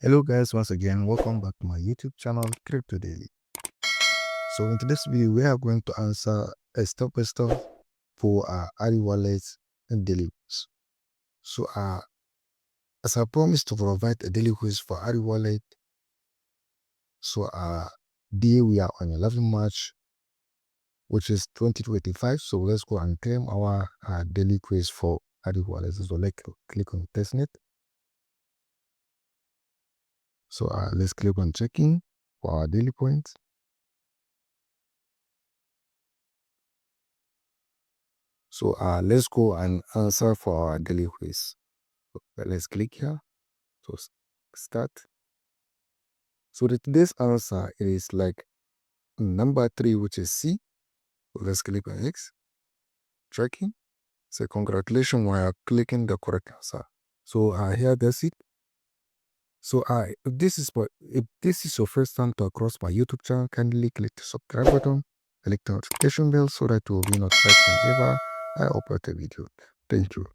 Hello guys, once again, welcome back to my YouTube channel, Crypto Daily. So in today's video, we are going to answer a step-by-step for our ARI wallet and daily quiz. So as I promised to provide a daily quiz for ARI wallet, so day we are on 11 March, which is 2025. So let's go and claim our daily quiz for ARI wallet. So let's click on testnet. So let's click on checking for our daily points. So let's go and answer for our daily quiz. So let's click here to start. So today's answer is like number 3, which is C. So let's click on X. Tracking. So congratulations, we are clicking the correct answer. So here that's it. So if this is your first time to across my YouTube channel, kindly click the subscribe button, click the notification bell so that you will be notified whenever I upload a video. Thank you.